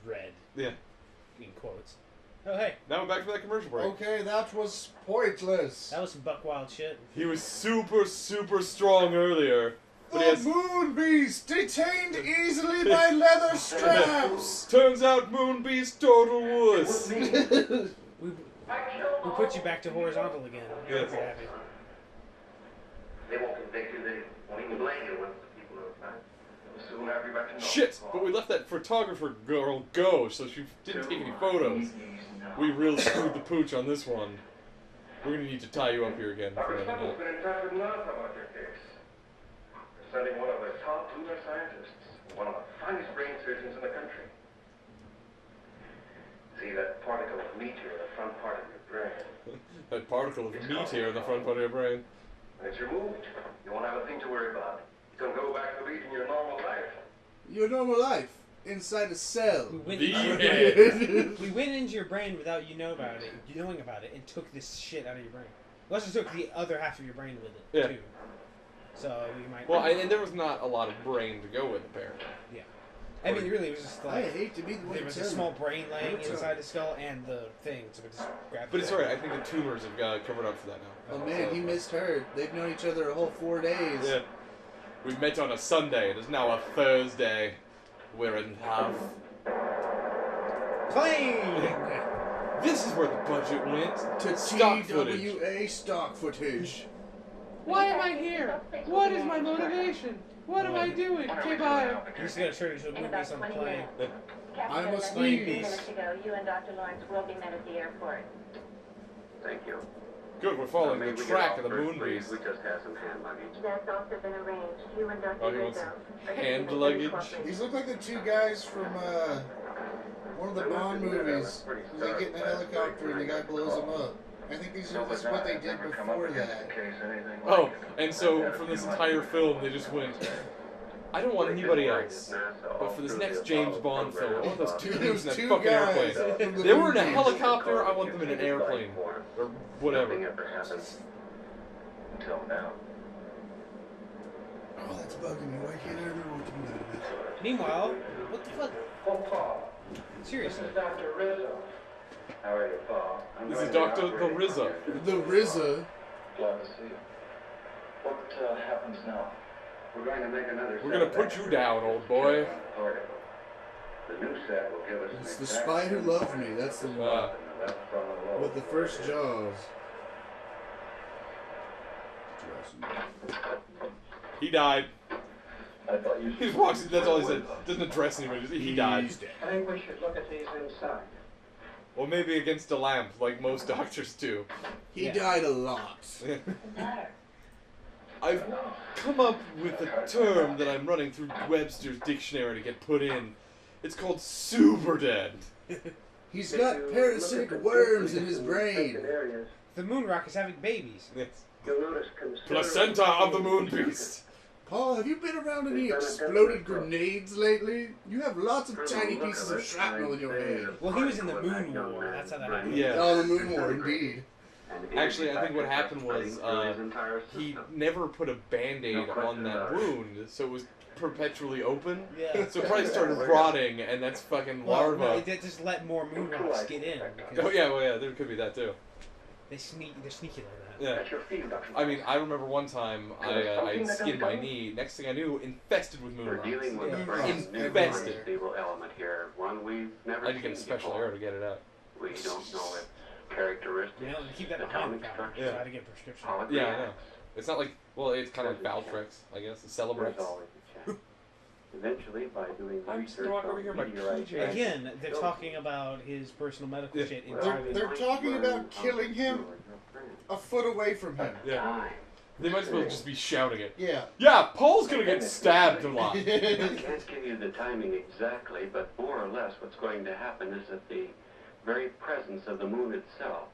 red. Yeah. In quotes. Oh, hey. Now we're back to that commercial break. Okay, that was pointless. That was some buck wild shit. He was super, super strong earlier. But The Moon Beast detained easily by leather straps. Turns out Moon Beast total wuss. We put you back to horizontal again. Yes. Happy. They won't convict you, they won't even blame you once the people are back. We'll soon have you back to normal. Shit, but we let that photographer girl go, so she didn't take any photos. We real screwed the pooch on this one. We're gonna need to tie you up here again for Dr. another Seth has minute. been in touch with NASA about your case. They're sending one of the top neuroscientists, one of the finest brain surgeons in the country. See that particle of meat here in the front part of your brain? That particle of meat here in the front part of your brain. When it's removed, you won't have a thing to worry about. You can go back to leading your normal life. Your normal life inside a cell. We went, The into end. we went into your brain without you knowing about it, and took this shit out of your brain. We also took the other half of your brain with it, too. So you might... Well, and there was not a lot of brain to go with, apparently. Yeah. I mean, really, it was just I like... hate to be the one There to was a tell small you. brain laying inside the skull and the thing, so we just grabbed But it's it. alright, I think the tumors have covered up for that now. Oh man, he misheard. They've known each other a whole 4 days. Yeah. We met on a Sunday, it is now a Thursday. We're in love. Plane! This is where the budget went. To Stock footage. TWA stock footage. Why am I here? What is my motivation? What am I doing? Okay, bye. You just gotta show you some movies on the plane. I must Plane leave. piece. You and Dr. Lawrence will be met at the airport. Thank you. Good, we're following May the we get track off of the first, moon please? beast. We just have some hand luggage. That's also been arranged. You and Dr. Oh, he wants Rizzo are hand taking luggage? cooperation. These look like the two guys from one of the Bond movies. They get in a helicopter and the guy blows them up. I think this is what they did before that. Oh, and so from this entire film, they just went, I don't want anybody else. But for this next James Bond film, I want those two dudes in that Two fucking guys airplane. from the They were in a movies. helicopter, I want them in an airplane. Or Nothing whatever. ever happens until now. Oh, that's bugging me. Why can't I remember what to do that? Meanwhile, what the fuck? Oh, Paul. Seriously. This is Dr. Rizzo. How are you, Paul? I'm This going is to Dr. operate The Rizzo. here. The RZA. Glad to see you. What happens now? We're going to make another We're gonna put you down, old boy. The new set will give us It's an The exact Spy Who Loved Me. That's the one. in the left frontal lobe. With the first Jaws. He died. I thought you He just walks in, that's all he said. Doesn't address anybody, just, he died. He's dead. I think we should look at these inside. Or maybe against a lamp, like most doctors do. He Yeah. died a lot. I've come up with a term that I'm running through Webster's dictionary to get put in. It's called super dead. He's got parasitic worms in his brain. The moon rock is having babies. Yes. You'll notice considerable Placenta of the moon beast. Paul, have you been around any exploded grenades lately? You have lots of tiny pieces of shrapnel in your head. Well, he was in the moon war. That's how that happened. Yeah. Oh, the moon war, indeed. Actually, I think what happened was he never put a band-aid on that wound, so it was perpetually open. Yeah. So it probably started rotting, and that's fucking Well, larva. no, they just let more moon rocks get in. because Oh yeah, well yeah, there could be that too. they're sneaky like that. Yeah. At your feet, Dr. I mean, I remember one time I skinned my knee. Next thing I knew, infested with moon We're rocks. dealing with Yeah. a brand new Infested. unstable element here, one we've never I had to get a seen special before. arrow to get it out. We don't know its characteristics. You know, and keep that behind the counter. Yeah. Try to get a prescription. how it Yeah, I know. reacts. It's not like, well, it's kind of like Valtrex, I guess. It's There's Celebrex. always a chance. Eventually, by doing I'm just research gonna walk over on here in my meteorite PJs. Again, they're talking about his personal medical Yeah. shit in Well, private. They're talking about killing him a foot away from him. Yeah. Time. They might as well just be shouting it. Yeah. Yeah, Paul's gonna get stabbed a lot. I can't give you the timing exactly, but more or less what's going to happen is that the very presence of the moon itself,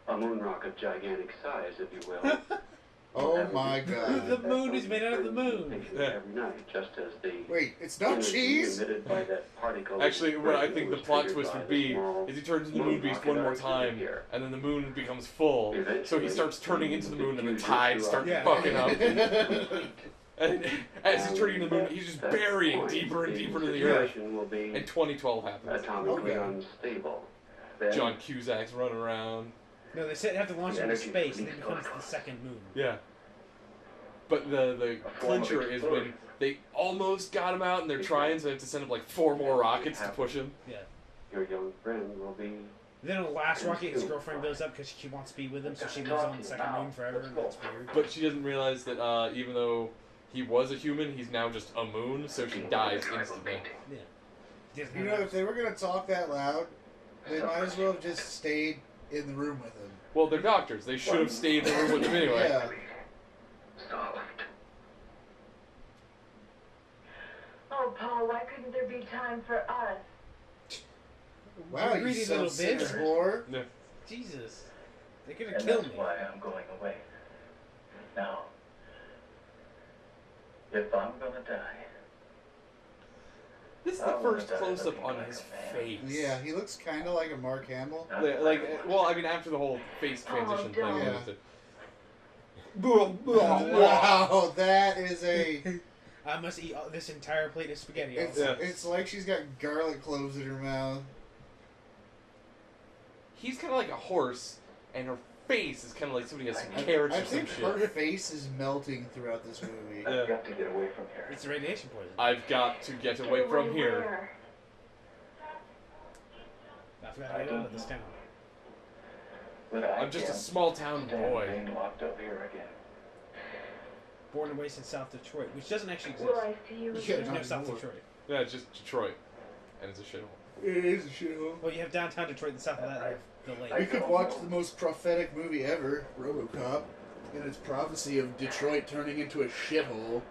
a moon rock of gigantic size, if you will. Oh my The god. moon is made out of the moon. Yeah. Every night, just as the Wait, it's not energy cheese? emitted by that particle Actually, what I think the was plot triggered twist by would the be small is he turns into the moon moon beast rocket one more arcs time, here. and then the moon becomes full. So he Eventually, starts turning into the moon, and the diffusion tides start Yeah. fucking up. And as he's turning into the moon, he's just burying deeper and deeper into the earth. And 2012 happens. Atomically unstable. Then John Cusack's running around. No, they said they have to launch into space, and it becomes the second moon. Yeah. But the clincher is when they almost got him out, and they're trying, so they have to send up like 4 more rockets to push him. Yeah. your young friend will be... Then on the last rocket, his girlfriend goes up because she wants to be with him, so she lives on the second moon forever, and that's weird. But she doesn't realize that even though he was a human, he's now just a moon, so she dies instantly. Yeah. You know, if they were going to talk that loud, they might as well have just stayed in the room with him. Well, they're doctors. They should have stayed in the room with him anyway. Yeah. Soft. Oh, Paul, why couldn't there be time for us? Wow, you greedy little self-centered bitch. whore. Yeah. Jesus. They could have And killed that's me. why I'm going away. Now, if I'm gonna die... This is the first close-up on his face. Yeah, he looks kind of like a Mark Hamill. Well, I mean, after the whole face transition thing. don't. Wow, that is a... I must eat this entire plate of spaghetti. It's like she's got garlic cloves in her mouth. He's kind of like a horse, and her face is kind of like somebody has some carrots I or some think shit. her face is melting throughout this movie. Yeah. I've got to get away from here. It's radiation poison. I've got to get away from here. I forgot to get out of this town. But I I'm just a can't small town stand boy. being locked up here again. Born and raised in South Detroit, which doesn't actually exist. Will I see you Yeah, There's again? no South more. Detroit. Yeah, it's just Detroit, and it's a shithole. It is a shithole. Well, you have downtown Detroit, and south of that, you have the You lake. could watch the most prophetic movie ever, RoboCop, and its prophecy of Detroit turning into a shithole.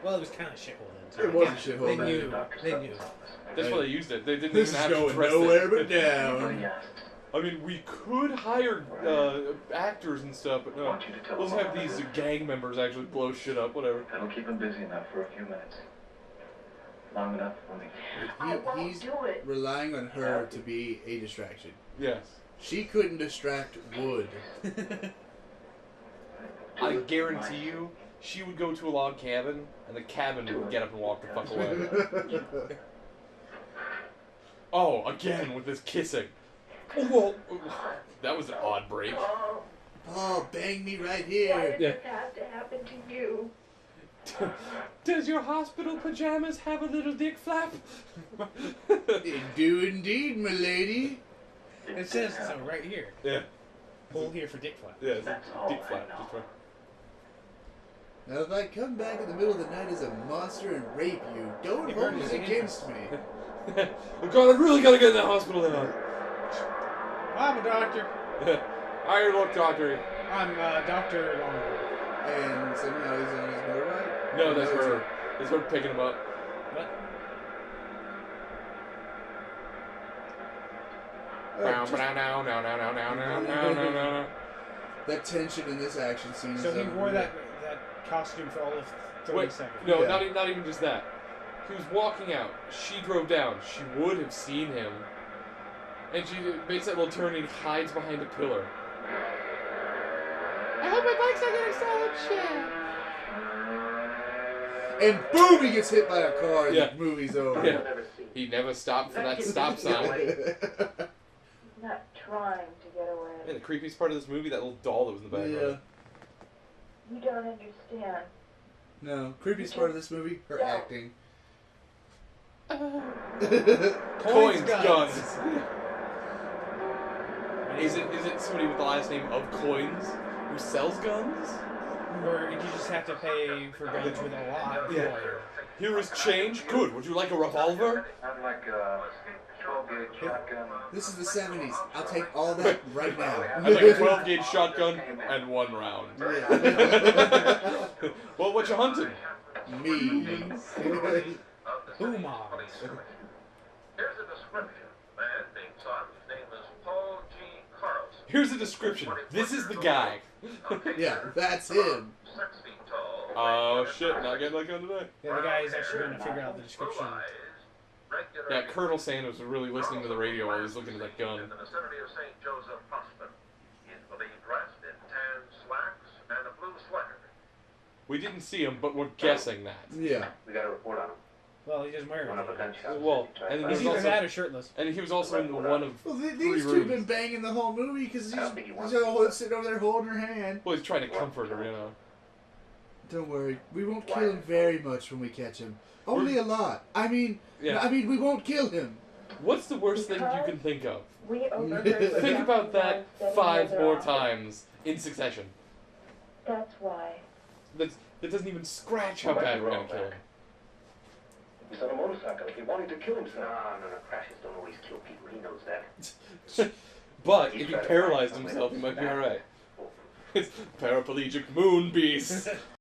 Well, it was kind of shithole then. It was a shithole. They then. knew. They knew. That's why they used it. They didn't This even is have going to press nowhere it. but down. Anybody asked? I mean, we could hire actors and stuff, but I no. want you to tell Let's them have all these about it. gang members actually blow shit up, whatever. That'll keep him busy enough for a few minutes. Long enough for me. I won't He's do it. relying on her to be a distraction. Yes. She couldn't distract Wood. I guarantee you, she would go to a log cabin, and the cabin would get up and walk the fuck away. Oh, again with this kissing. Whoa. That was an odd break. Oh, Oh, bang me right why here. did this have to happen to you? Does your hospital pajamas have a little dick flap? They do indeed, milady. It says so right here. Yeah. Pull here for dick flap. Yeah, it's That's a all dick I flap. know. Just right. Now, if I come back in the middle of the night as a monster and rape you, don't You hold heard it his against me. Oh God, I really gotta get in the hospital now. I'm a doctor. Iron Look Doctor. I'm Dr. Longwood. And somehow he's on his motorbike? No, that's her. That's her picking him up. What? That tension in this action scene is So he wore unreal. that costume for all of 30 Wait, seconds. no, Yeah. not even just that. He was walking out. She drove down. She would have seen him. And she makes that little turn and he hides behind a pillar. I hope my bike's not getting solid shit. And boom, he gets hit by a car and Yeah. the movie's over. Yeah. He never stopped for that stop sign. He's not trying to get away. And the creepiest part of this movie, that little doll that was in the background. You don't understand. No, creepiest part of this movie, her No. acting. Coins, guns. Is it somebody with the last name of Coins who sells guns? Or you just have to pay for guns with a lot. Yeah. Here is change. Good. Would you like a revolver? I'd like a 12-gauge shotgun. This is the 70s. I'll take all that right now. I'd like a 12-gauge shotgun and 1 round. Well, what you hunting? Me. Boom on. Here's a description. Man being sought. His name is Paul G. Carlson. Here's a description. This is the guy. Yeah, that's him. 6 feet tall. Oh shit! Not getting that gun today. Yeah, the guy is actually going to figure out the description. Yeah, Colonel Sanders was really listening to the radio while he was looking at that gun. In the vicinity of St. Joseph Hospital. He is believed dressed in tan slacks and a blue sweater. We didn't see him, but we're guessing that. Yeah. We got a report on him. Well, he doesn't wear One of the it. gunshots. Well, and then He's there's either also, that or shirtless. and he was also in one of Well, three these two have been rooms. banging the whole movie because I don't think he wants he's to. sitting over there holding her hand. Well, he's trying to comfort her, you know. Don't worry, we won't kill him very much when we catch him. Only a lot. I mean, Yeah. we won't kill him. What's the worst thing you can think of? We overheard Think about that setting 5 their more office. times in succession. That's why. That doesn't even scratch how bad we're gonna kill him. He's on a motorcycle. He wanted to kill himself. No. Crashes don't always kill people. He knows that. But if he paralyzed himself, he might be alright. It's paraplegic moon beast.